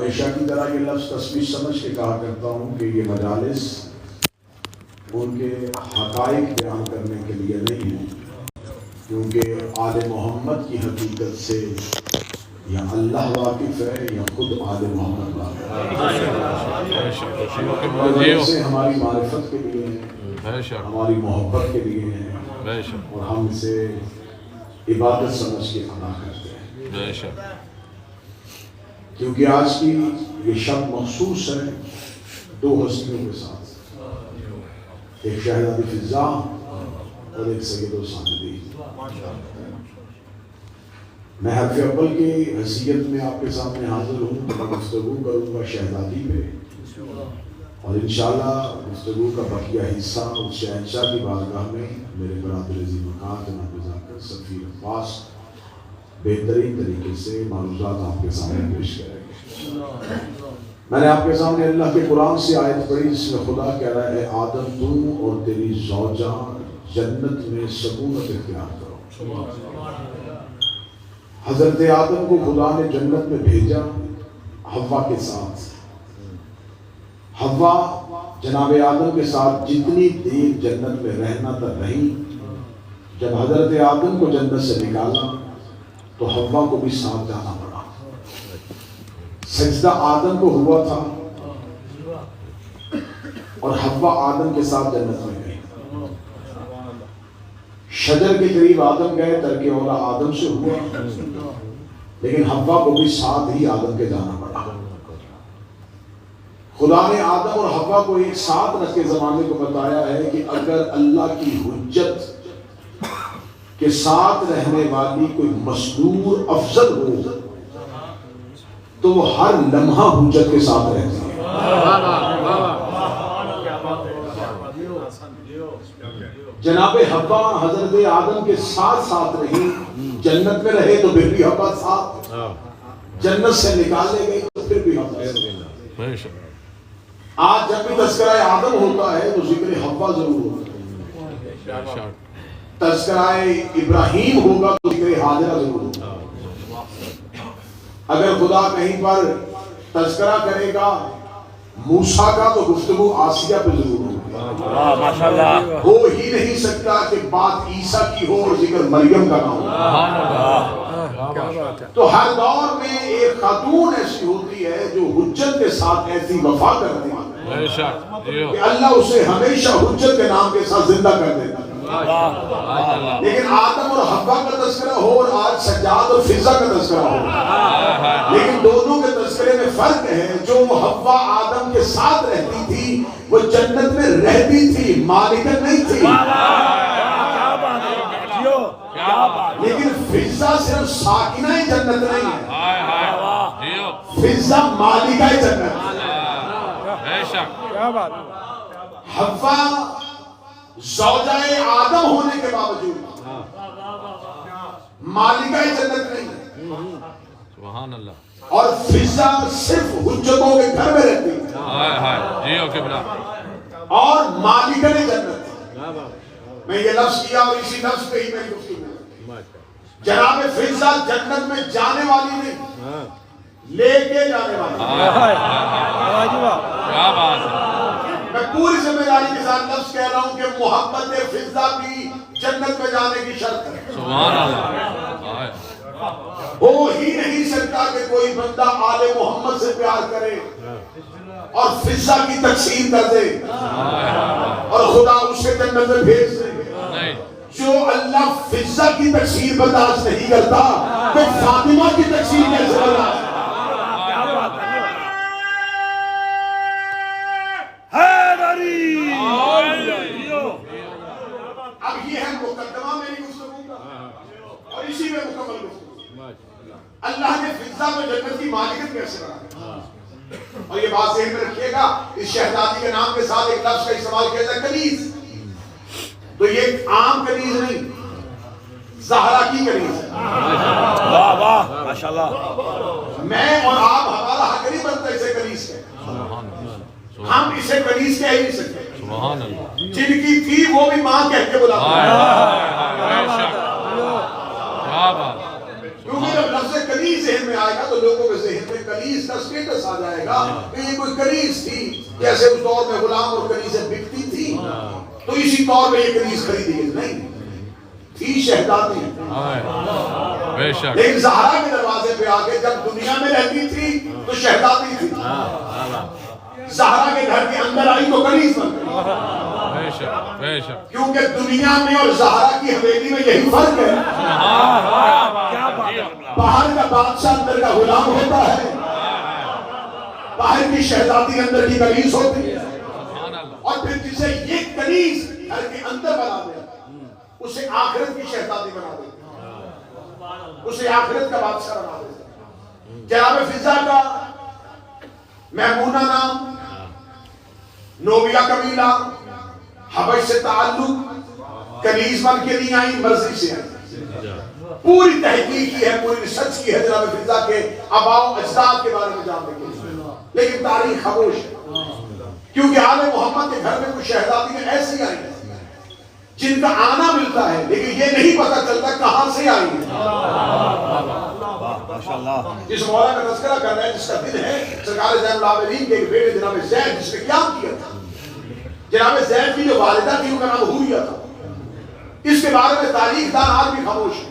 ہمیشہ کی طرح یہ لفظ تصویر سمجھ کے کہا کرتا ہوں کہ یہ مجالس ان کے حقائق بیان کرنے کے لیے نہیں ہے، کیونکہ آل محمد کی حقیقت سے یا اللہ واقف ہے یا خود آل محمد واقف ہے، سے ہماری معرفت کے لیے ہے، ہماری محبت کے لیے ہے، اور ہم اسے عبادت سمجھ کے ادا کرتے ہیں، کیونکہ آج کی یہ شب مخصوص ہے دو ہستیوں کے ساتھ، ایک شہزادی فضا اور ایک سید السامدی۔ میں حرف اول کی حیثیت میں آپ کے سامنے حاضر ہوں، میں گفتگو کروں گا شہزادی پہ، اور انشاءاللہ گفتگو کا بقیہ حصہ اس شہنشاہ کی بارگاہ میں میرے برادر عزیز مقام جناب ذاکر سفیر عباس بہترین طریقے سے معروضات آپ کے سامنے پیش کریں گے۔ میں نے آپ کے سامنے اللہ کے قرآن سے آیت پڑھی جس میں خدا کہہ رہا ہے آدم تم اور تیری زوجہ جنت میں سکونت اختیار کرو۔ حضرت آدم کو خدا نے جنت میں بھیجا حوا کے ساتھ۔ حوا جناب آدم کے ساتھ جتنی دیر جنت میں رہنا تھا رہی، جب حضرت آدم کو جنت سے نکالا تو حوا کو بھی ساتھ جانا پڑا۔ سجدہ آدم کو ہوا تھا اور حوا آدم کے ساتھ جنت میں گئی۔ شجر کے قریب آدم گئے، ترک اولا آدم سے ہوا، لیکن حوا کو بھی ساتھ ہی آدم کے جانا پڑا۔ خدا نے آدم اور حوا کو ایک ساتھ رکھ کے زمانے کو بتایا ہے کہ اگر اللہ کی حجت کے ساتھ رہنے والی کوئی مصدور افضل ہو تو وہ ہر لمحہ حجت کے ساتھ رہتی ہے۔ جناب حوا حضرت آدم کے ساتھ ساتھ رہی، جنت میں رہے تو پھر بھی حوا ساتھ، جنت سے نکالے گئی تو پھر بھی حوا ساتھ۔ آج جب بھی تذکرہ آدم ہوتا ہے تو ذکر حوا ضرور ہوتا ہے، تذکرہ ابراہیم ہوگا تو ذکر حاجرہ ضرور ہوگا۔ اگر خدا کہیں پر تذکرہ کرے گا موسیٰ کا تو گفتگو آسیہ پہ ضرور ہوگی۔ ہو ہی نہیں سکتا کہ بات عیسیٰ کی ہو اور ذکر مریم کا نہ ہو۔ تو ہر دور میں ایک خاتون ایسی ہوتی ہے جو حجت کے ساتھ ایسی وفا کرتی ہے کہ اللہ اسے ہمیشہ حجت کے نام کے ساتھ زندہ کر دیتا ہے۔ لیکن آدم اور حوا کا تذکرہ ہو اور آج سجاد اور فضا کا تذکرہ ہو، لیکن دونوں کے تذکرے میں فرق ہے۔ جو حوا آدم کے ساتھ رہتی تھی وہ جنت میں رہتی تھی، مالکن نہیں تھی، لیکن فضا صرف ساکنہ جنت نہیں ہے، فضا مالکہ جنت ہے۔ حوا زوجہ آدم ہونے کے باوجود مالکہ جنت نہیں ہے، سبحان اللہ، اور فضا صرف حجتوں کے گھر میں رہتی ہے اور مالکہ جنت ہے۔ میں یہ لفظ کیا اور اسی لفظ پہ ہی میری گفتگو ہے۔ جناب فضا جنت میں جانے والی نہیں، لے کے جانے والی۔ کیا بات ہے، میں پوری ذمہ داری کے ساتھ لفظ کہہ رہا ہوں کہ محبت فضا بھی جنت میں جانے کی شرط ہے۔ سبحان اللہ، ہو ہی نہیں سکتا کہ کوئی بندہ آل محمد سے پیار کرے اور فضا کی تقسیم کر دے اور خدا اسے جنت میں بھیج دے۔ جو اللہ فضا کی تقسیم برداشت نہیں کرتا تو فاطمہ کی تقسیم کیسے برداشت؟ اب یہ ہے مقدمہ میری گفتگو کا اور اسی میں مکمل گفتگو۔ اللہ نے فضا میں جنت کی مالکت کیسے بنا؟ اور یہ بات ذہن میں رکھیے گا، اس شہزادی کے نام کے ساتھ ایک لفظ کا استعمال کیا جاتا ہے کنیز، تو یہ عام کنیز نہیں، زہرا کی کنیز ہے۔ واہ واہ ماشاءاللہ۔ میں اور آپ ہمارا حق نہیں بنتا اسے کنیز ہے، ہم اسے کنیز کہہ ہی نہیں سکتے۔ سبحان اللہ، جن کی تھی وہ بھی ماں کہہ کے بلاتے ہیں، کیونکہ جب لفظ کنیز ذہن میں آئے گا تو لوگوں کے ذہن میں کنیز کا سٹیٹس آ جائے گا کہ یہ کوئی کنیز تھی، جیسے اس دور میں غلام اور کنیزیں بکتی تھی تو اسی طور میں یہ کنیز خریدی گئی نہیں تھی، شہزادی بے شک لیکن زہرا کے دروازے پہ آ کے جب دنیا میں رہتی تھی تو شہزادی تھی، زہرا کے گھر کے اندر آئی تو کنیز بن گئی، بے شک بے شک کیونکہ دنیا میں اور زہرا کی حویلی میں یہی فرق ہے، باہر کا بادشاہ اندر کا غلام ہوتا ہے، باہر کی شہزادی اندر کی کنیز ہوتی ہے، اور پھر جسے یہ کنیز گھر کے اندر بنا دے اسے آخرت کی شہزادی بنا دے، اسے آخرت کا بادشاہ بنا دے۔ جناب فضا کا محمونہ نام، نوبیا قبیلہ، حبش سے تعلق، کنیز بن کے نہیں آئی، مرضی سے آئی۔ پوری تحقیق کی ہے، پوری ریسرچ کی ہے جناب فضا کے آباء و اجداد کے بارے میں جاننے کے لیے، لیکن تاریخ خاموش ہے، کیونکہ آل محمد کے گھر میں کچھ شہزادیاں ایسی آئی ہیں جن کا آنا ملتا ہے لیکن یہ نہیں پتا چلتا کہاں سے آئی ہیں۔ جس مولا کا تذکرہ کر رہے ہیں، جس کا دن ہے سرکار زین العابدین کے ایک بیٹے جناب زید، جس نے قیام کیا تھا، جناب زید کی جو والدہ تھی ان کا نام ہوریہ تھا، اس کے بارے میں تاریخ دان آج بھی خاموش ہے۔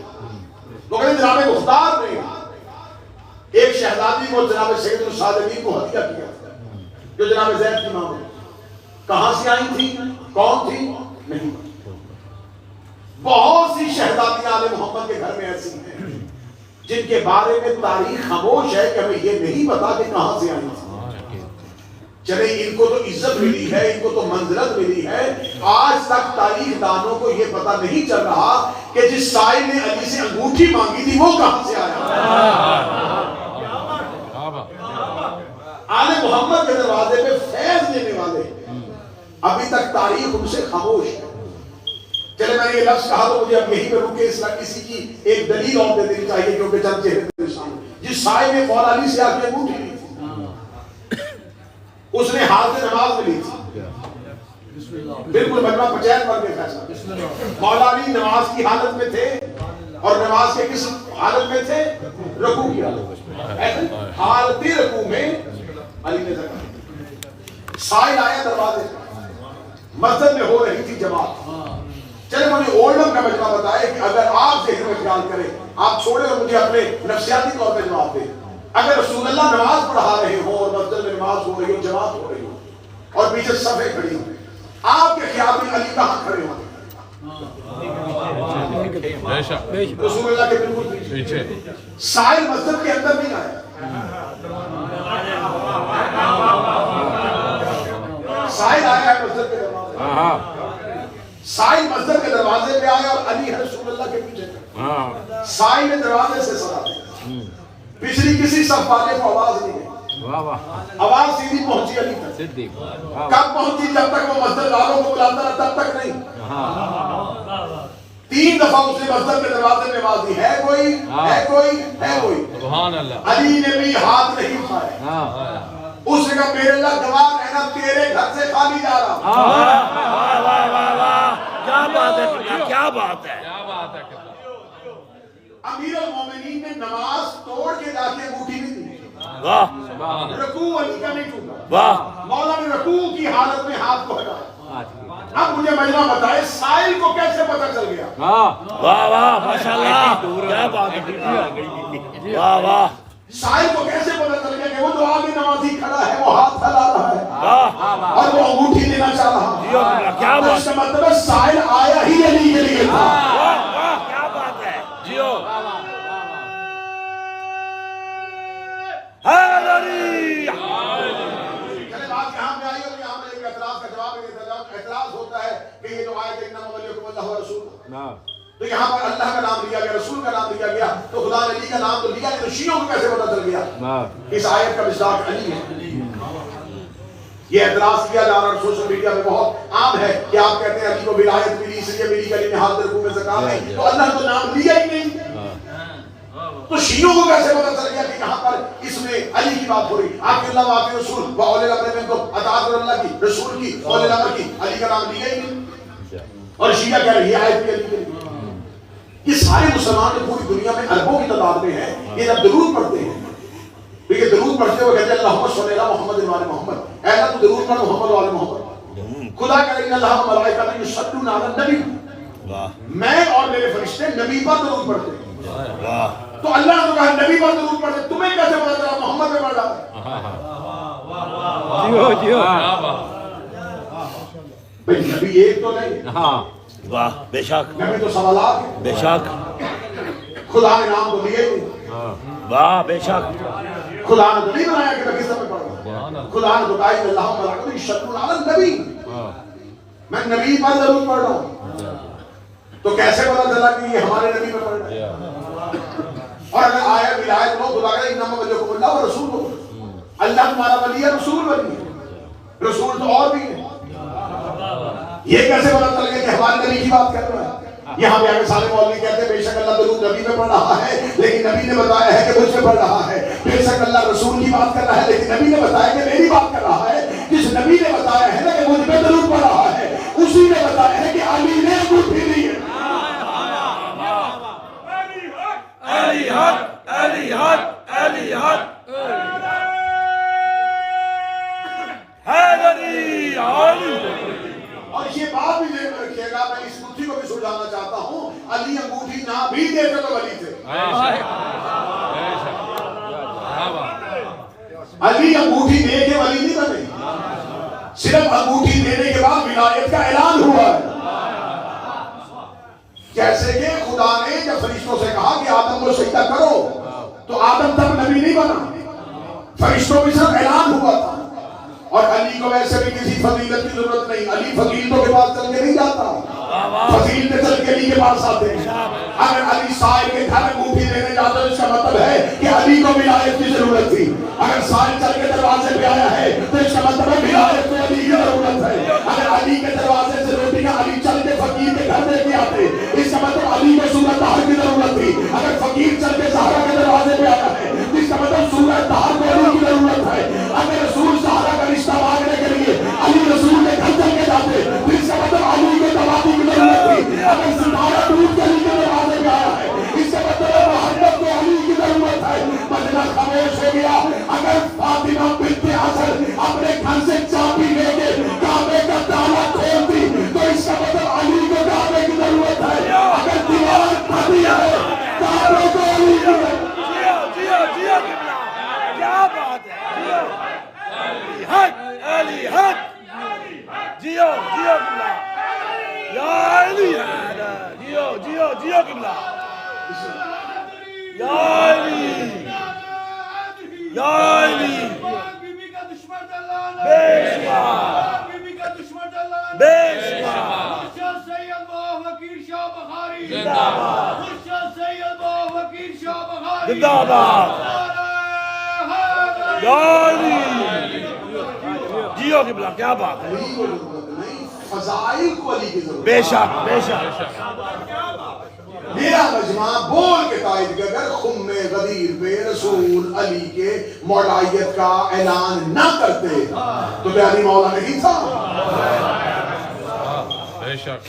وہ کہتے ہیں جناب مختار نے ایک شہزادی کو جناب سید الصادقین کو ہدیہ کیا تھا جو جناب زید کی ماں ہے، کہاں سے آئی تھی، کون تھی، نہیں۔ بہت سی شہزادیاں آل محمد کے گھر میں ایسی ہیں جن کے بارے میں تاریخ خاموش ہے کہ ہمیں یہ نہیں پتا کہ کہاں سے آئی تھی۔ چلے ان کو تو عزت ملی ہے، ان کو تو منزلت ملی ہے، آج تک تاریخ دانوں کو یہ پتا نہیں چل رہا کہ جس سائل نے علی سے انگوٹھی مانگی تھی وہ کہاں سے آیا۔ آل محمد کے دروازے پہ فیض لینے والے ابھی تک تاریخ ان سے خاموش ہے۔ چلے میں نے یہ لفظ کہا تو مجھے اب یہی پہ رکے، اس لئے کسی کی ایک دلیل اور دے دینی چاہیے کیونکہ چند چہرے پریشان، جس سائل نے مولا علی سے آ کے انگوٹھی لی تھی اس نے حالت نماز میں لی تھی، بالکل مجمع پچین پر کے فیصلہ، مولا علی نماز کی حالت میں تھے اور نماز کے کس حالت میں تھے، رکوع کی حالت، حالت رکوع میں علی نے ذکر، سائل آیا دروازے مسجد میں ہو رہی تھی جماعت۔ چلے مجھے اولڈم کا مجمع بتائے کہ اگر آپ ذہن میں خیال کریں، آپ چھوڑے اور مجھے اپنے نفسیاتی طور پہ جواب دیں، اگر رسول اللہ نماز پڑھا رہے ہو اور مسجد میں نماز ہو رہی ہو، جماعت ہو رہی ہو اور پیچھے صفیں کھڑی ہوں، آپ کے خیال میں علی کہاں کھڑے ہوں؟ رسول اللہ کے بالکل پیچھے۔ سائل مسجد کے اندر نہیں آیا، سائل آیا ہے مسجد کے دروازے، سائل مسجد کے دروازے پہ آیا اور علی رسول اللہ کے پیچھے، سائل نے دروازے سے صدا دیا، پچھلی کسی صف والے کو آواز نہیں گئی، آواز سیدھی پہنچی علی تک، کب پہنچی؟ جب تک وہ مسجد والوں کو بلاتا رہا تب تک نہیں۔ 3 دفعہ اس نے مسجد کے دروازے میں آواز دی، ہے کوئی، ہے کوئی، ہے کوئی، سبحان اللہ۔ علی نے بھی ہاتھ نہیں اٹھائے، اس نے کہا میرے اللہ گواہ رہنا تیرے گھر سے خالی جا رہا ہوں۔ کیا بات ہے، کیا بات ہے، امیر المومنین نے نماز توڑ کے جا کے انگوٹھی نہیں دی، واہ رکوع علی کا نہیں ٹوٹا، واہ، مولا نے رکوع کی حالت میں ہاتھ کو ہٹایا۔ اب مجھے مجمع بتائے سائل کو کیسے پتہ چل گیا؟ واہ واہ ماشاءاللہ، کیا بات ہے، واہ واہ، سائل کو کیسے پتہ چل گیا کہ وہ جو آگے نمازی کھڑا ہے وہ ہاتھ پھیلا رہا ہے اور وہ انگوٹھی دینا چاہ رہا ہے؟ کیا بات، اس کا مطلب ہے سائل آیا ہی علی کے لیے تھا۔ کیا بات ہے، جیو چلے بات یہاں پہ آئی اور یہاں پہ ایک اعتراض کا جواب اعتراض ہوتا ہے کہ یہ جو آیت انما ولیکم اللہ ورسولہ، تو یہاں پر اللہ کا نام لیا گیا، رسول کا نام لیا گیا، تو خدا نے علی کا نام تو لیا، تو شیعوں کو کیسے پتہ چل گیا اس آیت کا مصداق علی ہے؟ یہ اعتراض کیا جا رہا ہے سوشل میڈیا میں، بہت عام ہے کہ آپ کہتے ہیں علی کو ولایت ملی اس لیے ملی کہ علی نے ہاتھ رکوع میں زکات نہیں، تو اللہ تو نام لیا ہی نہیں، تو شیعوں کو کیسے پتہ چل گیا کہ یہاں پر اس میں علی کی بات ہو رہی؟ آپ اللہ و آپ رسول و اولی الامر منکم، اطاعت اللہ کی، رسول کی، اولی الامر کی، علی کا نام لیا ہی نہیں، اور شیعہ کہہ رہے ہیں یہ آیت بھی علی کے لیے۔ یہ سارے مسلمان پوری دنیا میں اربوں کی تعداد میں ہیں، یہ جب درود پڑھتے ہیں تو یہ درود درود پڑھتے ہوئے کہتے ہیں اللہم صلی علی محمد و آل محمد، اے اللہ تو درود پڑھ محمد و آل محمد. خدا کہتے ہیں اللہ ملائکۃ یصلون علی النبی، میں اور میرے فرشتے نبی پر درود پڑھتے ہیں. تو اللہ نے کہا نبی پر درود پڑھتے، تمہیں کیسے پتا چلا محمد پہ پڑھ رہا ہے؟ جیو جیو بھئی نبی ایک تو نہیں. ہاں واہ بے شک نبی تو سوالات ہیں. بے شک خدا نے نام تو دیے نہیں، واہ بے شک خدا نے تو نہیں بنایا کہ نبی سب میں پڑھ رہا ہے. خدا نے تو کہا کہ اللہ ملائکۃ یصلون علی النبی، میں نبی پر درود پڑھ رہا ہوں. تو کیسے پتا چلا کہ یہ ہمارے نبی پہ پڑھ رہا ہے؟ اور اگر آیا ولایت ہو، خدا کہے انما ولیکم اللہ و رسولہ، اللہ تمہارا ولی ہے، رسول ولی ہے. رسول تو اور بھی ہیں. یہ کیسے پتا چل گیا کہ ہمارے نبی کی بات کر رہا ہے؟ یہاں پہ آگے سارے مولوی کہتے ہیں بے شک اللہ درود نبی پہ پڑھ رہا ہے، لیکن نبی نے بتایا ہے کہ مجھ پہ پڑھ رہا ہے. بے شک اللہ رسول کی بات کر رہا ہے، لیکن نبی نے بتایا کہ میری بات کر رہا ہے. جس نبی نے بتایا ہے نا کہ مجھ پہ درود پڑھ رہا ہے، اسی نے بتایا ہے کہ علی نے انگوٹھی دی ہے. علی حق علی حق علی حق حیدری علی. اور یہ بات بھی ذہن میں رکھیے گا، میں اس مٹھی کو بھی سلجھانا چاہتا ہوں، علی انگوٹھی نہ بھی دیتے تو ولی تھے. علی انگوٹھی دے کے ولی نہیں بنے، صرف انگوٹھی دینے کے بعد ولایت کا اعلان ہوا ہے. جیسے کہ خدا نے جب فرشتوں سے کہا کہ آدم کو سجدہ کرو، تو آدم تب نبی نہیں بنا، فرشتوں بھی صرف اعلان ہوا تھا. اور علی کو ویسے بھی کسی فضیلت کی ضرورت نہیں، علی فضیلتوں کے پاس چل کے نہیں جاتا، فضیلتیں چل کے علی کے پاس آتے ہیں. اگر علی سائل کے گھر انگوٹھی دینے جاتا ہے، اس کا مطلب ہے کہ علی کو ولایت کی ضرورت تھی. اگر سائل چل کے دروازے پہ آیا ہے تو اس کا مطلب ہے ولایت کو علی کی ضرورت ہے. اگر علی کے دروازے سے روٹیاں علی چل کے فقیر کے گھر دے کے آتے، اس کا مطلب علی کو سورۃ طہر کی ضرورت تھی. اگر فقیر چل کے زہرا کے دروازے پہ آیا ہے، اس کا مطلب سورۃ طہر کو علی کی ضرورت ہے. اگر رسول زہرا کا رشتہ مانگنے کے لیے علی رسول کے گھر چل کے جاتے، تو اس کا مطلب علی کو دعوتی کی ضرورت تھی. اگر ستارہ ٹوٹ کے علی کے دروازے پہ آیا ہے، اس کا مطلب محبت کو علی کی ضرورت ہے. مدینہ خاموش ہو گیا. اگر فاطمہ بنت حسن اپنے گھر سے چابی لے کے کعبے کا تالا کھولتی، تو اس کا مطلب علی کو کعبے کی ضرورت ہے. اگر دیوار پھٹی ہے، کعبے کو علی کی ضرورت ہے. کیا بات ہے. علی حق علی حق جیو جیو قبلہ یا علی جیو جیو جیو قبلہ یا علی یا علی بے شمار بے شمار زندہ باد یا علی جیو قبلہ. کیا بات ہے. علی کو ضرورت نہیں، فضائل کو علی کی ضرورت ہے. بے شک بے شک میرا مجمع بول کے تائید کہ اگر خم غدیر پہ رسول علی کے مولائیت کا اعلان نہ کرتے تو کیا علی مولا نہیں تھا؟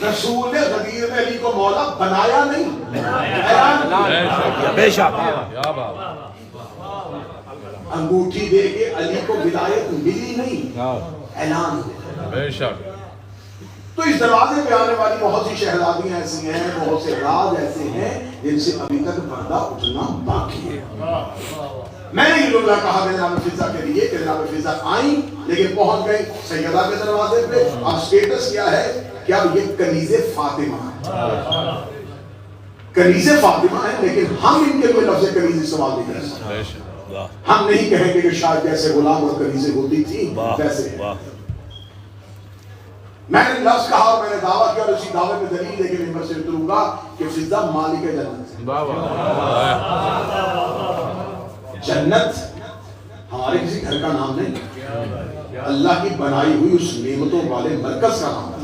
رسول نے غدیر میں علی کو مولا بنایا نہیں، اعلان. بے شک انگوٹھی دے کے علی کو ولایت ملی نہیں، اعلان. بے شک. تو اس دروازے پہ آنے والی بہت سی شہزادیاں ایسی ہیں، بہت سے راز ایسے ہیں جن سے ابھی تک پردہ اٹھنا باقی ہے. میں نے یہ جملہ کہا کہ جناب فضا کے لیے کہ جناب فضا آئیں لیکن پہنچ گئی سیدہ کے دروازے پہ. اب سٹیٹس کیا ہے کہ اب یہ کنیز فاطمہ ہے، کنیز فاطمہ ہے، لیکن ہم ان کے کوئی لفظ کنیز استعمال نہیں کر سکتے. ہم نہیں کہیں گے کہ شاید جیسے غلام اور کنیزیں ہوتی تھی ویسے. میں نے لفظ کہا اور میں نے دعویٰ کیا اور اسی دعوے پہ دلیل دے کے ممبر سے اتروں گا کہ فضا مالک جنت ہے. جنت ہمارے کسی گھر کا نام نہیں، اللہ کی بنائی ہوئی اس نعمتوں والے مرکز کا نام ہے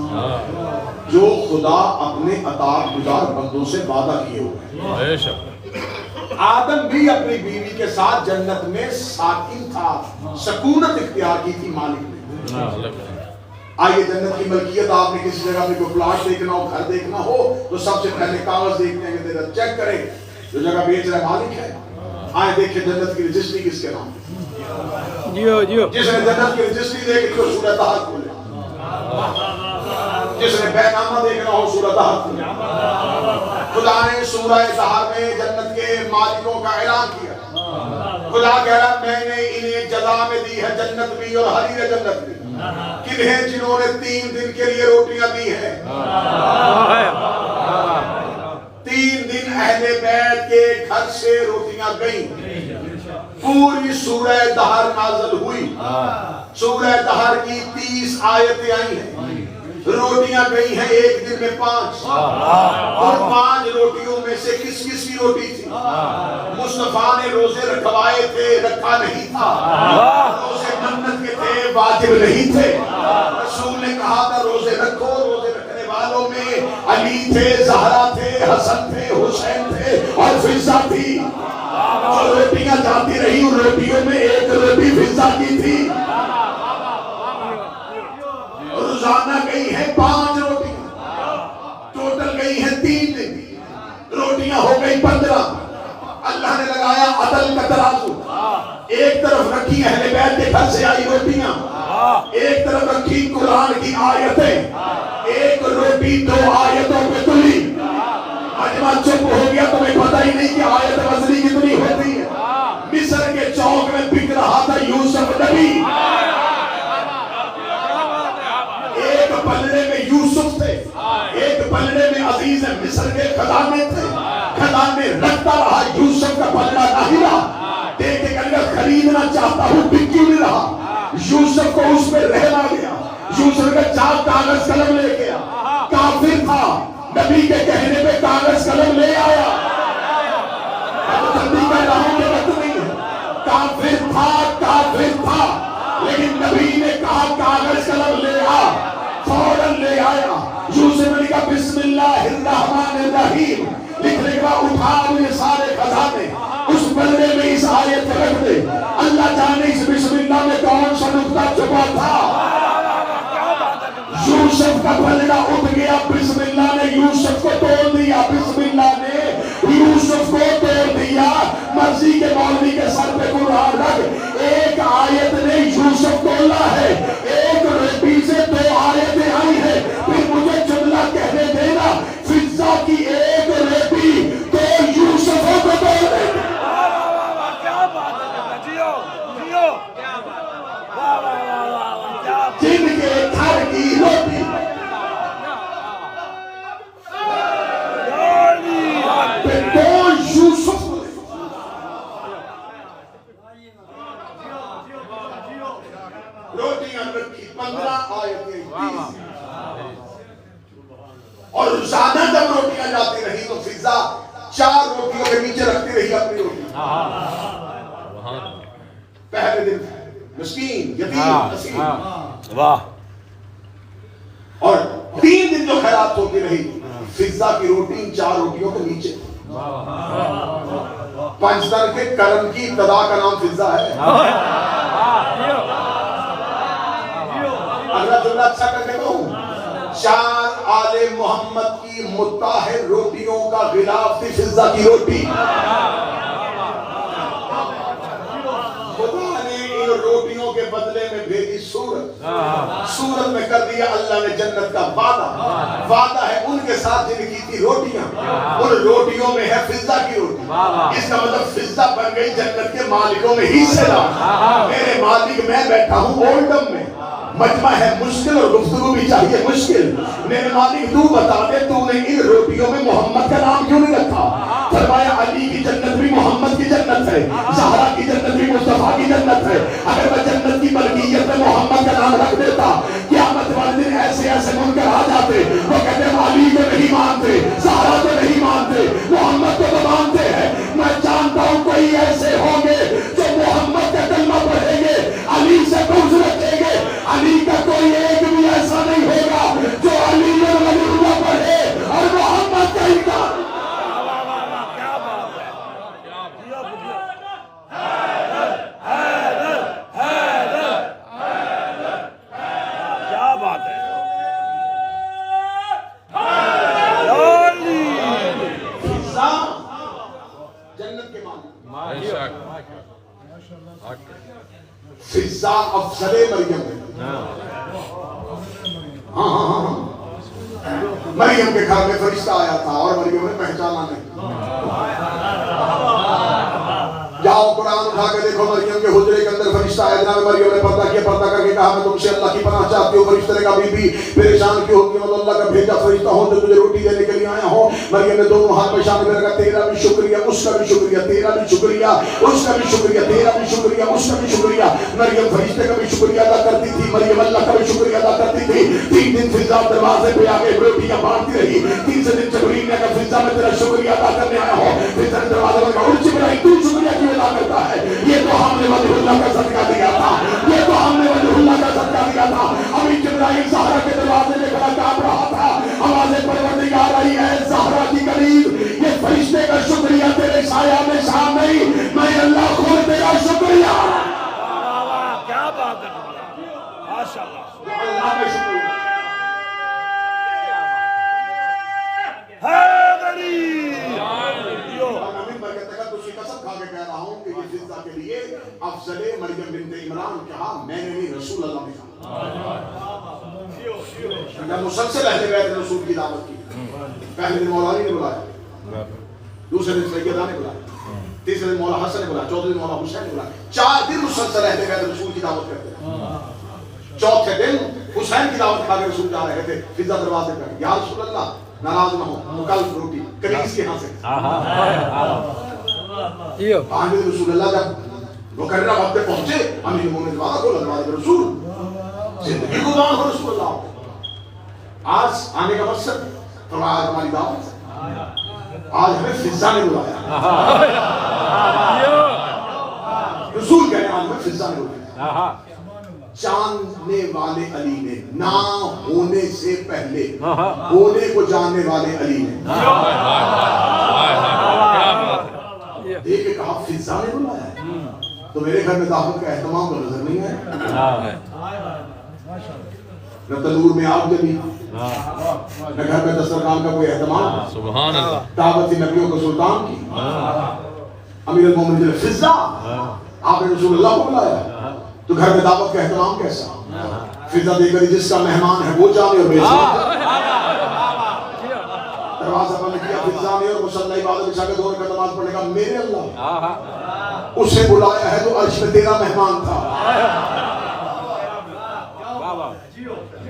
جو خدا اپنے اطاعت گزار بندوں سے وعدہ کیے ہوئے. آدم بھی اپنی بیوی کے ساتھ جنت میں ساکن تھا، سکونت اختیار کی تھی مالک نے. آئیے جنت کی ملکیت آپ نے کسی جگہ میں کوئی پلاٹ دیکھنا ہو، گھر دیکھنا ہو تو سب سے پہلے کاغذ دیکھتے ہیں کہ چیک کریں جو جگہ بیچ رہا مالک ہے. آئے دیکھیں جنت کی رجسٹری کس کے نام؟ جیو جیو جس نے جنت کی رجسٹری دیکھ لی سورہ طہ کھولے، جس نے بے نامہ دیکھنا ہو سورہ طہ کھولے۔ خدا نے سورہ طہ میں جنت کے مالکوں کا اعلان کیا۔ خدا کہہ رہا میں نے انہیں جزا میں دی ہے جنت بھی اور حریر جنت بھی۔ کنہیں جنہوں نے 3 دن کے لیے روٹیاں دی ہیں، 3 دن اہل بیت کے گھر سے روٹیاں گئیں۔ پوری سورہ دہر نازل ہوئی، سورہ دہر کی 30 آیتیں آئی ہیں، روٹیاں گئی ہیں ایک دن میں 5، اور 5 روٹیوں میں سے کس کس کی روٹی تھی؟ مصطفیٰ نے روزے رکھوائے تھے، رکھا نہیں تھا، روزے منت کے تھے، واجب نہیں تھے، رسول نے کہا تھا روزے رکھو، روزے رکھنے والوں میں علی تھے، زہرا تھے، حسن تھے، حسین تھے اور فضہ تھی، اور روٹیاں جاتی رہی، ان روٹیوں میں ایک روٹی فضہ کی تھی، روزانہ گئی ہیں 5 روٹیاں، ٹوٹل گئی ہیں 3 دن، روٹیاں ہو گئی 15۔ اللہ نے لگایا عدل کا ترازو، ایک طرف رکھی اہل بیت کے گھر سے آئی روٹیاں، ایک طرف رکھی قرآن کی آیتیں، ایک روٹی 2 آیتوں پہ تلی، مجمع چپ ہو گیا، تمہیں پتہ ہی نہیں کہ آیت وزنی کتنی ہوتی ہے۔ مصر کے چوک میں بک رہا تھا یوسف نبی، ایک پلڑے میں یوسف تھے، ایک پلڑے میں عزیز مصر کے خزانے تھے، خزانے رکھتا رہا، یوسف کا پلڑا نہیں رہا، دیکھ کے کہنے خریدنا چاہتا ہوں بک کیوں نہیں رہا؟ یوسف کو اس پہ رہنا گیا، یوسف کا چاک کاغذ قلم لے گیا، کافر تھا، نبی کے کہنے پہ کاغذ قلم لے آیا، جلدی کہہ رہا ہوں کہ وقت نہیں ہے، کافر تھا، لیکن نبی نے کہا کاغذ قلم لے آ، فوراً لے آیا، یوسف نے کہا بسم اللہ الرحمن الرحیم، لکھنے کے بعد اٹھا یہ سارے خزانے اس پلڑے میں اس آیت رکھ دے، اللہ جانے اس بسم اللہ میں کون سا نقطہ چھپا تھا۔ یوسف کا پلڑا اٹھ گیا، بسم اللہ نے یوسف کو توڑ دیا، بسم اللہ نے یوسف کو توڑ دیا، مرضی کے مولوی کے سر پہ قرآن رکھ، ایک آیت نے یوسف توڑا ہے، ایک روٹی سے 2 آیتیں آئی ہیں، پھر مجھے جملہ کہنے دینا، فضہ کی ایک روٹی تو یوسف کو توڑ دے۔ کیا بات ہے، جیو جیو، جن کے گھر کی روٹی تو یوسف روٹیاں رکھی 15 آیتیں، اور روزانہ جب روٹیاں جاتی رہی تو فضہ 4 روٹیوں کے نیچے رکھتی رہی اپنی روٹی۔ پہلے دن مسکین، یتیم، اسیر، واہ، اور 3 دن جو خیرات ہوتی رہی فضہ کی روٹی 4 روٹیوں کے نیچے۔ پنجتن کے کرم کی ابتدا کا نام فضہ ہے۔ اللہ جملہ اچھا کر کے کہوں، 4 آل محمد کی متحر روٹیوں کا غلاف تھی فضہ کی روٹی۔ خدا نے ان روٹیوں کے بدلے میں بھیجی سورت، سورت میں کر دیا اللہ نے جنت کا وعدہ، وعدہ ہے ان کے ساتھ جن کی تھی روٹیاں، ان روٹیوں میں ہے فضہ کی روٹی، اس کا مطلب فضہ بن گئی جنت کے مالکوں میں حصے دار۔ میرے مالک میں بیٹھا ہوں اولڈم میں، مجمع ہے مشکل اور گفتگو بھی چاہیے مشکل، میرے مالک تو بتا دے تو نے ان روٹیوں میں محمد کا نام کیوں نہیں رکھا؟ فرمایا علی کی جنت بھی محمد کی جنت ہے، زہرا کی جنت بھی مصطفیٰ کی جنت ہے، اگر میں جنت کی ملکیت میں محمد کا نام رکھ دیتا قیامت والے دن ایسے ایسے منکر آ جاتے، وہ کہتے ہیں علی کو نہیں مانتے، زہرا کو نہیں مانتے، محمد کو تو مانتے ہیں۔ میں جانتا ہوں کوئی ایسے ہوں گے جو محمد کا کلمہ پڑھیں گے، علی سے بغض رکھیں گے، علی کا کوئی ایک بھی ایسا نہیں ہوگا جو علی ولی اللہ پڑھے اور محمد کا انکار۔ کیا بات ہے، کیا بات ہے، کے معنی بے شک فضا افضل مریم ہے. ہاں مریم کے گھر میں فرشتہ آیا تھا اور مریم نے پہچانا نہیں. جاؤ قرآن اٹھا کے دیکھو مریم کے حجرے کے اندر فرشتہ آیا. جناب مریم نے پردہ کیا, پردہ کر کے کہا میں تم سے اللہ کی پناہ چاہتی ہوں. فرشتے نے کہا بی بی پریشان کیوں ہوتی ہے, میں اللہ کا بھیجا فرشتہ ہوں جو تجھے روٹی دینے کے لیے آیا ہوں. مریم نے دونوں ہاتھ پہ شامل رکھا, تیرا بھی شکریہ, اس کا بھی شکریہ, تیرا بھی شکریہ, اس کا بھی شکریہ, تیرا بھی شکریہ, اس کا بھی شکریہ. مریم فرشتے کا بھی شکریہ ادا کرتی تھی, مریم اللہ کا بھی شکریہ ادا کرتی تھی. 3 دن فضا دروازے پہ آ کے روٹیاں بانٹتی رہی. تیسرے دن جبرائیل نے کہا فضا میں تیرا شکریہ ادا کرنے آیا ہوں. فضا نے دروازے پر کہا جبرائیل تو شکریہ کیوں ادا کرتا ہے؟ یہ تو ہم نے وجہ اللہ کا صدقہ دیا تھا, یہ تو ہم نے وجہ اللہ کا صدقہ دیا تھا. ابھی جبرائیل زہرا کے دروازے میں کھڑا کانپ رہا تھا, آوازیں پروردگار آ رہی ہے زہرا کی قریب. یہ فرشتے کا شکریہ تیرے سایہ میں شام نہیں, میں اللہ خود تیرا شکریہ. کیا بات ہے, ماشاءاللہ, اللہ کا شکریہ. قسم کھا کے کہہ رہا ہوں کہ یہ فضا کے لیے افضل مریم بنت عمران کہا, میں نے نہیں رسول اللہ نے کہا. مسلسل اہل بیت رسول کی دعوت کی. پہلے دن مولا علی نے بلایا, دوسرے دن سیدہ نے بلایا, تیسرے دن مولا حسن نے بلایا, چوتھے دن مولا حسین نے بلایا. 4 دن مسلسل اہل بیت رسول کی دعوت کرتے ہیں. چوتھے دن حسین کی دعوت کھا کے رسول جا رہے تھے. فضا دروازے پر, یا رسول اللہ ناراض نہ ہو, کل روٹی کنیز کے ہاں سے. آگے رسول اللہ جب مقررہ وقت پہ پہنچے, امیر مومن دروازہ کھولا, دروازے پر رسول زندگی کو دان ہو رسول اللہ. آج آنے کا مقصد فرمایا آج ہماری دعوت, آج ہمیں فضا نے بلایا. رسول کہنے آج ہمیں فضا نے بلایا. جاننے والے علی نے, نہ ہونے سے پہلے ہونے کو جاننے والے علی نے دیکھ کے کہا فضا نے بلایا ہے. تو میرے گھر میں دعوت کا اہتمام تو نظر نہیں ہے. نہ تنور میں آگ جلی, نہ گھر میں دسترخوان کا کوئی اہتمام. سبحان اللہ. دعوت تھی نبیوں کو سلطان کی. امیر المومنین فضا, آپ نے رسول اللہ کو بلایا, تو گھر میں دعوت کا اہتمام کیسا؟ فضا دے کر جس کا مہمان ہے وہ جانے اور بیچے. دروازہ بند کیا فضا نے اور مصلی عبادت بچھا کے 2 رکعت نماز پڑھنے کا. میرے اللہ اسے بلایا ہے تو عرش میں تیرا مہمان تھا.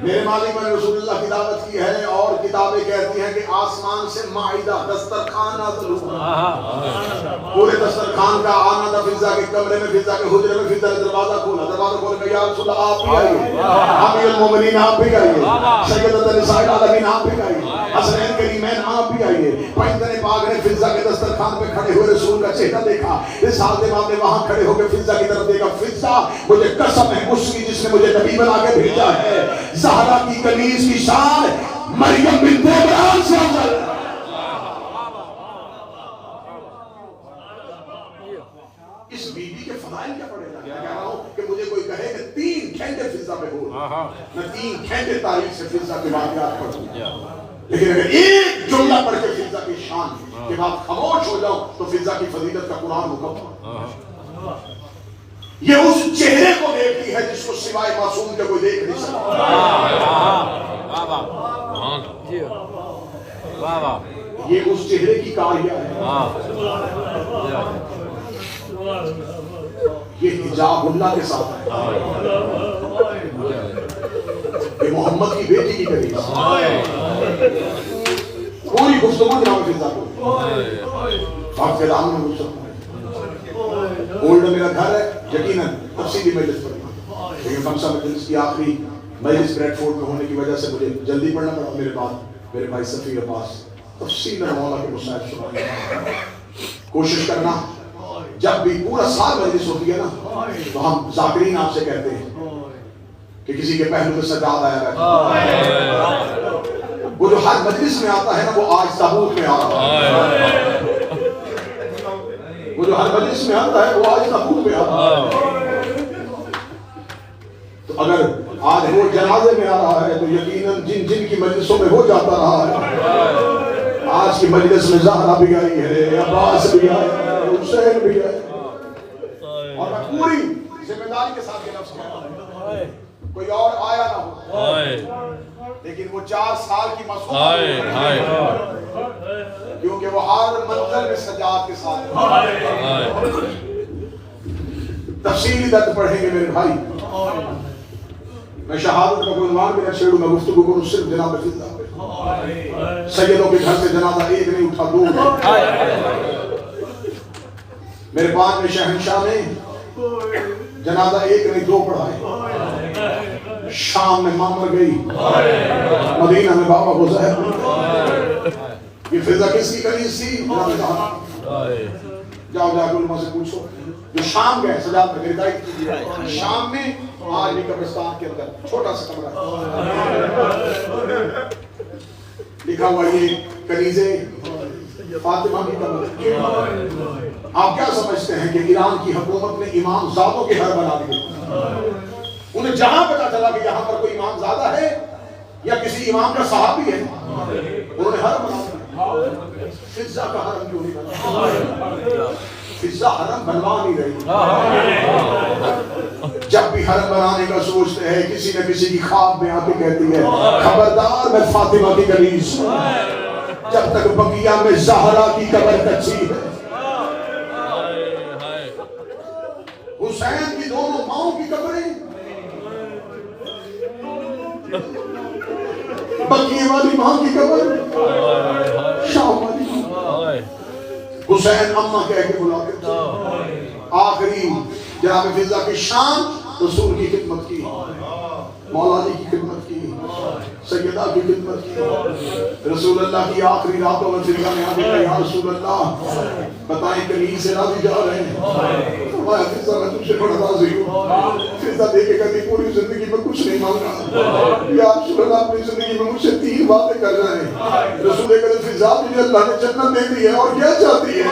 میرے مالک میں رسول اللہ کی دعوت کی ہے, اور کتابیں کہتی ہیں کہ آسمان سے مائدہ دسترخوان نازل ہوا. پورے دسترخوان کا آنا تھا فضا کے کمرے میں, فضا کے حجرے میں. فضا نے دروازہ کھولا, دروازہ کھول کے یا رسول اللہ آپ بھی آئیے, امیر المومنین آپ بھی آئیے, سیدۃ النساء العالمین آپ بھی آئیے, حسنین کریمین آپ بھی آئیے. پیغمبر پاک نے فضا کے دسترخوان پہ کھڑے ہوئے رسول کا چہرہ دیکھا. رسالت امام نے وہاں کھڑے ہو کے فضا کی طرف دیکھا. فضا مجھے قسم ہے اس کی جس نے مجھے نبی بنا کے بھیجا ہے, زہرا کی کنیز کی شان مریم بنت عمران سے افضل. اس بی بی کے فضائل کیا پڑے گا؟ کہہ رہا ہوں کہ مجھے کوئی کہے کہ 3 گھنٹے فضا پہ ہو, میں 3 گھنٹے تاریخ سے فضا کے واقعات پڑھوں, لیکن اگر ایک جملہ پڑھ کے فضا کی شان کے بعد خاموش ہو جاؤ تو فضا کی فضیلت کا قرآن مکمل. یہ اس چہرے کو دیکھتی ہے جس کو سوائے معصوم کے کوئی دیکھ نہیں سکتا. یہ اس چہرے کی کاریہ ہے. یہ حجاب اللہ کے ساتھ ہے. یہ محمد کی بیٹی کی قریب پوری گفتگو جناب فضا کو آپ کے دام میں گفتگو. اولڈ میرا گھر ہے, یقیناً تفصیلی مجلس پڑھنا, لیکن خمسہ مجلس کی آخری مجلس بریڈ فورڈ میں ہونے کی وجہ سے مجھے جلدی پڑھنا پڑا. میرے بعد میرے بھائی صفی عباس تفصیل میں مولا کے مسائل سنائیں. کوشش کرنا جب بھی پورا سال مجلس ہوتی ہے نا تو ہم ذاکرین آپ سے کہتے ہیں کہ کسی کے پہلو میں سجاد آیا رہتا ہے. وہ جو ہر مجلس میں آتا ہے نا وہ آج تابوت میں آ رہا ہے. وہ جو ہر مجلس میں آتا ہے وہ آج تابوت میں آتا ہے. تو اگر آج وہ جنازے میں آ رہا ہے تو یقیناً جن جن کی مجلسوں میں وہ جاتا رہا ہے. آج کی مجلس میں زہرا بھی آئی ہے, عباس بھی آیا ہے, حسین بھی ہے. اور میں پوری ذمہ داری کے ساتھ یہ لفظ کہتا ہوں کوئی اور آیا نہ ہو لیکن وہ 4 سال کی مصروف کیونکہ وہ ہر منزل میں سجاد کے ساتھ. تفصیلی درد پڑھیں گے میرے بھائی. میں شہادت کا کوئی عنوان بھی نہ چھیڑوں. میں گفتگو کروں صرف جناب فضا پہ. سیدوں کے گھر سے جنازہ ایک نہیں اٹھا 2. میرے 5 میں شہنشاہ نے جنازہ ایک نہیں 2 پڑھائے. شام میں مامر گئی, مدینہ میں بابا حذیفہ. یہ فضا کس کی کنیز تھی؟ جاؤ جا کے علماء سے پوچھو. جو شام گئے سجاد میں میری دائت کیجیے. شام میں آج بھی قبرستان کے اندر چھوٹا سا کمرہ لکھا ہوا یہ کنیزیں فاطمہ کی قبر. آپ کیا سمجھتے ہیں کہ ایران کی حکومت نے امام زادوں کے گھر بنا دیے؟ انہیں جہاں پتا چلا کہ یہاں پر کوئی امام زادہ ہے یا کسی امام کا صحابی ہے انہوں نے حرم بنا دیا. فضا کا حرم کیوں نہیں بنا؟ فضا حرم بنوا نہیں رہی. جب بھی حرم بنانے کا سوچتے ہیں کسی نہ کسی کی خواب میں آ کے کہتی ہے خبردار میں فاطمہ کی کنیز جب تک بقیہ میں زہرا کی قبر کچی ہے. حسین کی دونوں ماؤں کی قبریں بقیہ والی ماں کی قبر شام والی. حسین اماں کہہ کے بلاتے تھے. آخری جناب فضا کی شان رسول کی خدمت کی, مولا علی کی خدمت کی, سیدہ کی خدمت کی. رسول اللہ کی آخری راتوں میں فضا نے آگے کہا یا رسول اللہ بتائیں کنیز سے راضی جا رہے ہیں؟ فرمایا فضا میں تم سے بڑا راضی ہوں. فضا دے کے کہتی پوری زندگی میں کچھ نہیں مانگا یا رسول اللہ اپنی زندگی میں مجھ سے 3 باتیں کر رہے ہیں. رسول کہتے فضا تجھے اللہ نے جنت دے دی ہے اور کیا چاہتی ہے؟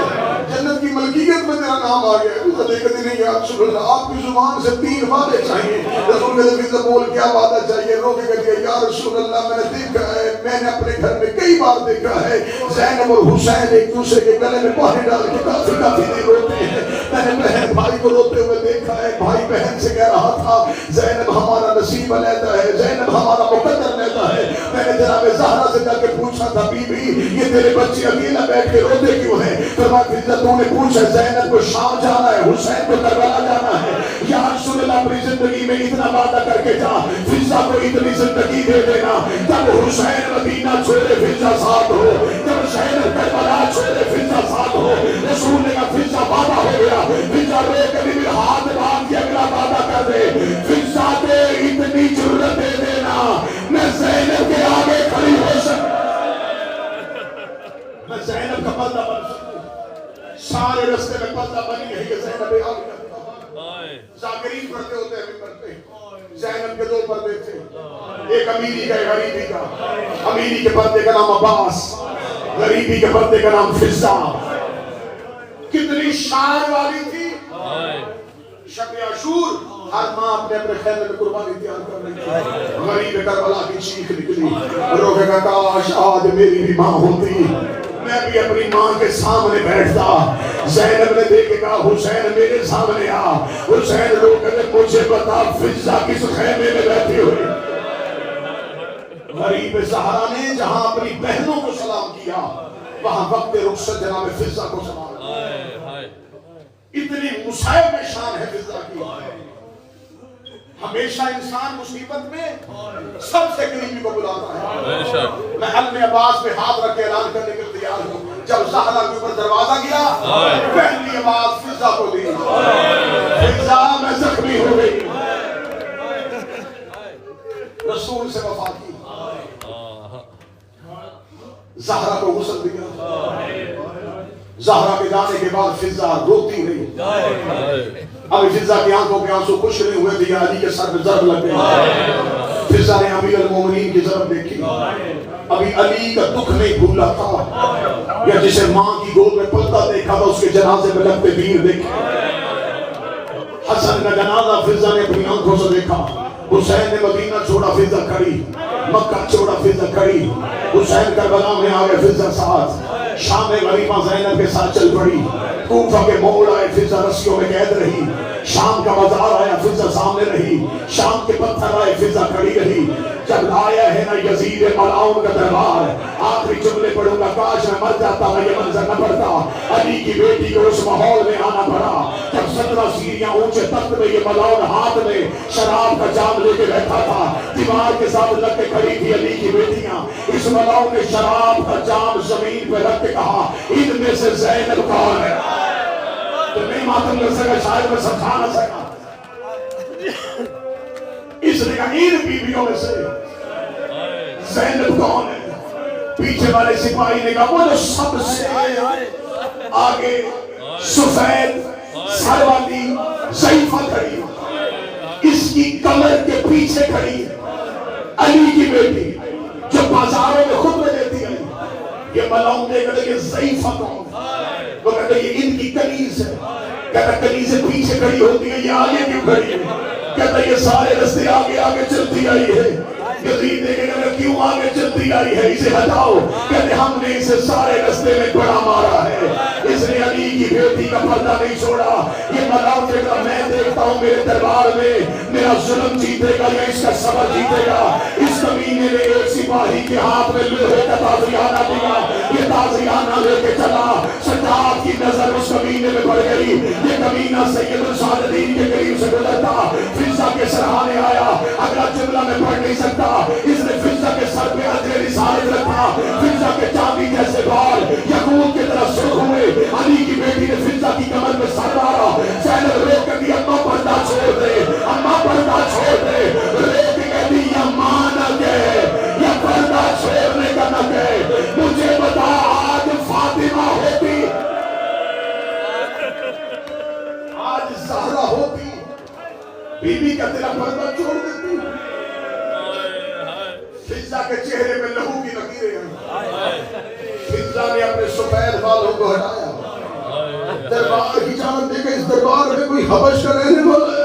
جنت کی ملکیت میں تیرا نام آ گیا. فضا دے کہتی نہیں یا رسول اللہ آپ کی زبان سے 3 باتیں چاہیے. رسول کہتے فضا بول کیا باتیں چاہیے؟ رو کے کہتی ہے یا رسول اللہ میں نے دیکھا ہے, میں نے اپنے گھر میں کئی بار دیکھا ہے زینب اور حسین ایک دوسرے کے گلے میں پانی ڈال کے کافی دیر روتے ہیں. میں نے بہن بھائی کو روتے ہوئے دیکھا ہے. بھائی بہن سے کہہ رہا تھا زینب ہمارا نصیب لیتا ہے, زینب ہمارا مقدر لیتا ہے. میں نے جناب زہرا سے جا کے پوچھا تھا بی بی یہ تیرے بچے اکیلا بیٹھ کے روتے کیوں ہیں؟ فرمایا فضا تو نے پوچھا زینب کو شام جانا ہے, حسین کو کربلا جانا ہے. یا رسول اللہ اپنی زندگی میں اتنا وعدہ کر کے جا فضا کو اتنی زندگی دے دینا جب حسین مدینہ چھوڑے فضا ساتھ ہو, جب حسین کربلا چھوڑے فضا ساتھ ہو. رسول نے کہا فضا وعدہ ہو گیا. فضا روے کبھی بھی ہاتھ باندھ کے اگلا وعدہ کر دے. فضا دے اتنی جرت دے دینا میں زینب کے آگے کھڑی ہو سکتا, میں زینب کا پردہ بن سکتا. سارے رستے میں پردہ بنی ہے کہ زینب آگے ذاکرین پڑھتے ہوتے ہیں پڑھتے. زینب کے 2 پردے تھے, ایک امیری کا ایک غریبی کا. امیری کے پردے کا نام عباس, غریبی کے پردے کا نام فضا. کتنی شان والی تھی. شب عاشور ہر ماں اپنے اپنے خیمے میں قربانی تیار کر رہی تھی. غریب کربلا کی چیخ نکلی, رو کے کہا کاش آج میری بھی ماں ہوتی, میں بھی اپنی ماں کے سامنے بیٹھتا. زینب نے دیکھ کے کہا حسین میرے سامنے آ. حسین رو کے مجھے بتا فضا کس خیمے میں بیٹھی ہوئی؟ غریب زہرا نے جہاں اپنی بہنوں کو سلام کیا وہاں وقت رخصت جناب فضا کو سلام. اتنی مصائب میں شان ہے فضا کی. ہمیشہ انسان مصیبت میں سب سے قریبی کو بلاتا ہے. میں علم عباس پہ ہاتھ رکھ کے اعلان کرنے کے تیار ہوں. جب زہرا کے اوپر دروازہ گیا پہلی آواز فضا کو دی. فضا میں زخمی ہو گئی. رسول سے وفا کی. زہرا کو غسل دیا. زہرا کے جانے کے بعد فضا روتی رہی. ابھی فضا کی آنکھوں کے آنسو خوش نہیں ہوئے تھے, علی کے سر میں ضرب لگ گئی. فضا نے امیر المومنین کی ضرب دیکھی. ابھی علی کا دکھ نہیں بھولا تھا, یا جسے ماں کی گود میں پلتا دیکھا تھا اس کے جنازے میں لگتے تیر دیکھے. حسن کا جنازہ فضا نے اپنی آنکھوں سے دیکھا. حسین نے مدینہ چھوڑا فضا کھڑی, مکہ چھوڑا فضا کھڑی. حسین کربلا میں آ گئے فضا ساتھ. شام غریبہ زینب کے ساتھ چل پڑی. کوفہ کے موڑ آئے, فضہ رسیوں میں قید رہی. شام کا بازار آیا, فضہ سامنے رہی. شام کے پتھر آئے, فضہ کھڑی رہی. جب آیا ہے نا یزید ملعون کا دربار, آخری جملے پڑھوں گا, کاش میں مر جاتا میں یہ منظر نہ پڑتا. علی کی بیٹی کو اس ماحول میں آنا پڑا جب 17 سیڑھیاں اونچے تخت میں یہ ملعون ہاتھ میں شراب کا جام لے کے بیٹھا تھا. دیوار کے ساتھ لگ کے کھڑی تھی علی کی بیٹیاں. اس ملعون نے شراب کا جام زمین پہ رکھ کے کہا, ان میں سے زینب کون ہے؟ تو نہیں ماتم کر سکا, شاید میں سمجھا نہ سکا. اس نے کہا ان بیویوں میں سے زینب کون ہے؟ پیچھے والے سپاہی نے کہا وہ جو سب سے آگے سفید سر والی ضعیفہ کھڑی ہے, اس کی کمر کے پیچھے کھڑی ہے, علی کی بیٹی جو بازاروں میں خطبے دیتی ہے. یہ ملعون نے کہا یہ ضعیفہ کون ہے؟ وہ کہتا یہ ان کی کنیز ہے. کہتا کنیزیں پیچھے کھڑی ہوتی ہیں, یہ آگے کیوں کھڑی ہے؟ کہتا یہ سارے رستے آگے آگے چلتی آئی ہے. یزید نے کہا کیوں آگے چلتی آئی ہے, اسے ہٹاؤ. کہتے ہم نے اسے سارے رستے میں بڑا مارا ہے, اس نے علی کی بیٹی کا پردہ نہیں چھوڑا. یہ ملعون نے کہا میں دیکھتا ہوں میرے دربار میں میرا ظلم جیتے گا یا اس کا صبر جیتے گا. اس کمینے نے ایک سپاہی کے ہاتھ میں لوہے کا تازیانہ دیا, یہ تازیانہ لے کے چلا. سجاد کی نظر اس کمینے میں پڑ گئی. یہ کمینہ سید الصادقین کے قریب سے گزرتا, فضہ کے سرحانے آیا. اگلا جملہ میں پڑھ نہیں سکتا, اس نے فضہ کے سر پہ اجر رسالت رکھا. فضہ کے چاندی جیسے بال یقوت کی طرح سرخ ہوئے. علی کی بیٹی نے فضہ کی کمر میں سر مارا. زینب روک کر دی اماں پردہ چھوڑ دے, اماں پردہ چھوڑ دے. روک کے کہتی یا ماں نہ کہے یا پردہ چھوڑنے کا نہ کہے. مجھے بتا آج فاطمہ ہوتی, آج زہرا ہوتی, بی بی کا تیرا پردہ چھوڑ دیتی. فضہ کے چہرے میں لہو کی لکیریں ہیں. فضہ نے اپنے سفید بالوں کو ہٹایا. دربار کی جانب دے کہ اس دربار میں کوئی حبش کا رہنے والا ہے.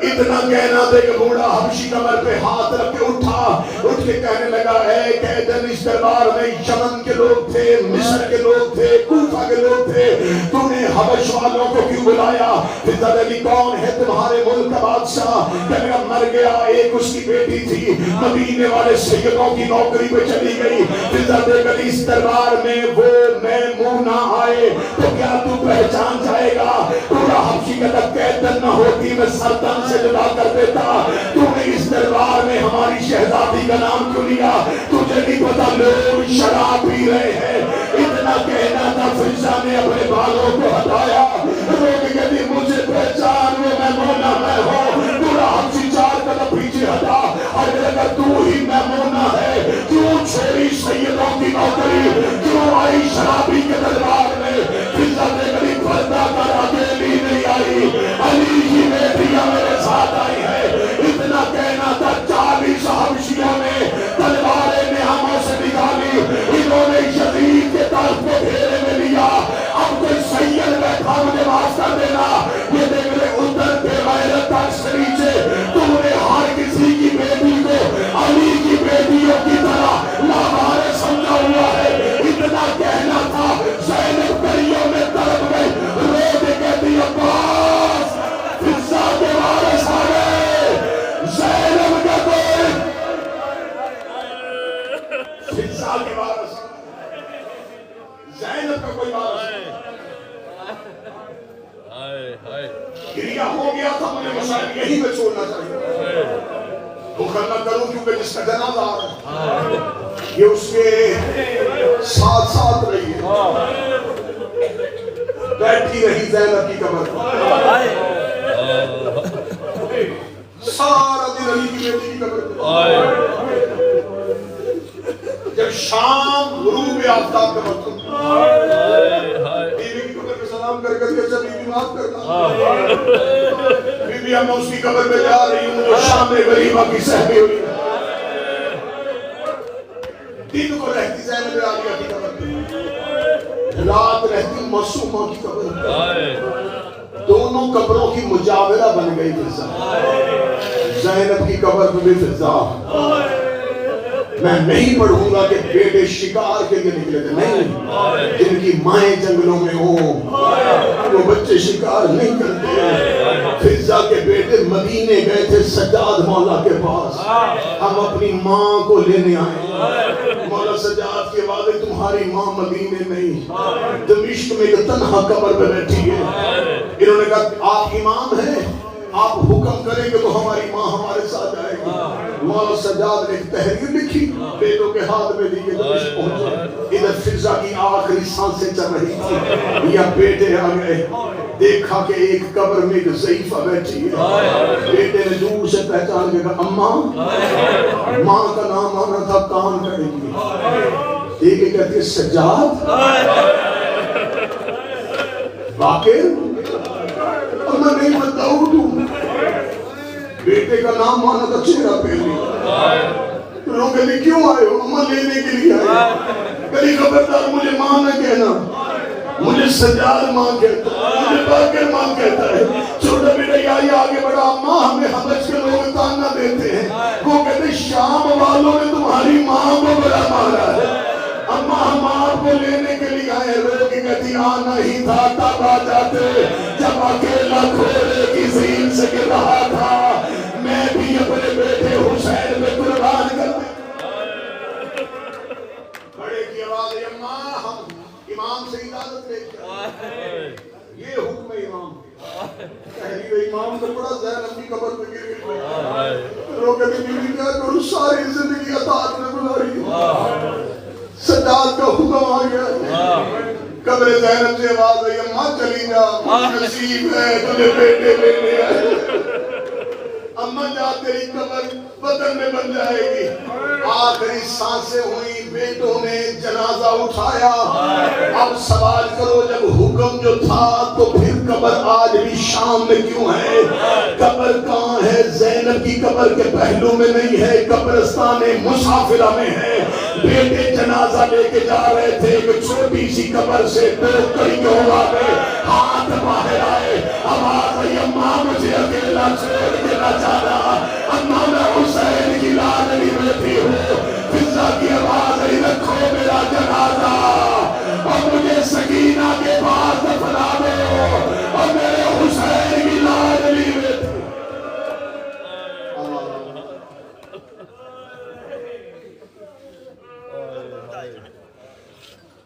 اتنا کہنا دے کہ بوڑھا حبشی کمر پہ ہاتھ رکھ کے اٹھا, اٹھ کے کہنے لگا اے قیدن اس دربار میں یمن کے لوگ تھے, مصر کے لوگ تھے, کوفہ کے لوگ تھے, تو نے حبش والوں کو کیوں بلایا؟ فضہ علی کون ہے تمہارے ملک کا بادشاہ؟ کہنے لگا مر گیا, ایک اس کی بیٹی تھی, مدینے والے سیدوں کی نوکری پہ چلی گئی. فضہ علی اس دربار میں وہ میں منہ نہ آئے تو کیا تو پہچان جائے گا؟ پورا حبشی کا قیدن نہ ہوتی میں سردن سے جدا کر دیتا. تو نے اس دربار میں ہماری شہزادی کا نام کیوں لیا؟ تجھے نہیں پتا لوگ شراب پی رہے ہیں. اتنا کہنا تھا, فضہ نے اپنے بالوں کو ہٹایا. روک کے دی مجھے پہچان وہ میمونہ میں ہوں. پورا حبشی 4 قدم پیچھے ہٹا, اور اگر تو ہی میمونہ ہے کیوں چھوڑی سیدوں کی نوکری, کیوں آئی شرابی کے دربار میں؟ فضہ نے کبھی پردہ کر اکیلی نہیں آئی, علی کی بیٹیاں میرے ساتھ آئی ہے. اتنا کہنا تھا 40 حبشیوں نے تلواریں نعموں سے نکالی, انہوں نے یزید کے طرف کو گھیرے میں لیا. اب کوئی سید بیٹھا مجھے واسطہ دینا. یہ دیکھ لے ادھر کے غیرت تک سے نیچے تو نے ہر کسی کی بیٹی کو علی کی بیٹیوں کی طرح لاوارے سمجھا ہوا ہے. اتنا کہنا تھا, زینب کریوں میں تڑپ گئی, رو کے کہتی عباس فضہ کے وارث آ گئے. زینب کا کوئی فضہ کے وارث, زینب کا کوئی وارث. گریہ ہو گیا تھا, مجھے مسائل یہی میں چھوڑنا چاہیے. مقرر کروں کیونکہ جس کا جنازہ آ رہا ہے یہ اس کے ساتھ ساتھ رہی ہے. بیٹھی رہی زینب کی قبر پر, سارا دن علی کی بیٹی کی قبر پر. جب شام غروب آفتاب کا وقت بیوی کی قبر پہ سلام کر کر کے اچھا بیوی معاف کرنا, بیوی ہم اس کی قبر پہ جا رہی ہوں جو شام غریبہ کی سہمی ہوئی. دن کو رہتی زینب عالیہ کی قبر پہ, رات رہتی معصومہ کی قبر پہ. دونوں قبروں کی مجاورہ بن گئی فضہ. زینب کی قبر پہ بھی فضہ, میں نہیں پڑھوں گا کہ بیٹے شکار کے لیے نکلے تھے، نہیں، جن کی مائیں جنگلوں میں ہوں وہ بچے شکار نہیں کرتے۔ فضا کے بیٹے مدینے گئے تھے سجاد مولا کے پاس، ہم اپنی ماں کو لینے آئے۔ مولا سجاد کے والد تمہاری ماں مدینے نہیں، دمشق میں ایک تنہا قبر پہ بیٹھی ہے۔ انہوں نے کہا آپ امام ہیں، آپ حکم کریں گے تو ہماری ماں ہمارے ساتھ جائے گی۔ مولا سجاد نے ایک تحریر لکھی، بیٹوں کے ہاتھ میں دی کہ دمشق پہنچے۔ ادھر فضا کی آخری سانسیں چل رہی تھی، یا بیٹے آ گئے، دیکھا کہ ایک قبر میں ایک ضعیفہ بیٹھی ہے۔ بیٹے نے دور سے پہچان کے کہا اماں، ماں کا نام آنا تھا کان کرے گی، دیکھ کے کہتی ہے سجاد باقر، اور میں نہیں بتاؤں تو بیٹے کا نام مانا تھا چہرہ پہلی۔ لوگ کہتے کیوں آئے ہو؟ اماں لینے کے لیے آئے۔ کہتے خبردار مجھے ماں نہ کہنا، مجھے سجاد ماں کہتا ہے، مجھے باقر ماں کہتا ہے۔ چھوٹا بیٹا یہی آگے بڑھا، اماں ہمیں حبش کے لوگ تانا دیتے ہیں، وہ کہتے شام والوں نے تمہاری ماں کو بڑا مارا ہے، اماں ہم آپ کو لینے کے لیے آئے۔ رو کے کہتی آنا ہی تھا تب آ جاتے، جب اکیلا کھوڑے کی زین سے گر رہا تھا، میں بھی اپنے بیٹے حسین میں قربان کر دے۔ بڑے کی آواز ہے اماں ہم امام سے اجازت لے کے یہ حکم امام، تحریر امام تو بڑا ذہن اپنی قبر پہ گر گئے۔ رو کہتی بیوی کیا کروں، ساری زندگی اطاعت میں گزاری، سجاد کا حکم آ گیا۔ قبر زینب سے آواز آئی اماں چلی جا، نصیب ہے تجھے بیٹے لینے آئے۔ اماں جا تیری قبر وطن میں بن جائے گی۔ آخری سانسیں ہوئی، بیٹوں نے جنازہ اٹھایا۔ اب سوال کرو جب حکم جو تھا تو پھر قبر آج بھی شام میں کیوں ہے؟ قبر کہاں ہے؟ زینب کی قبر کے پہلو میں نہیں ہے، قبرستان مسافرہ میں ہے۔ بیٹے جنازہ لے کے جا رہے تھے، ایک چھوٹی سی قبر سے دو کڑیوں آگے ہاتھ باہر آئے، آواز آئی اماں مجھے اکیلا چھوڑ کے نہ جانا۔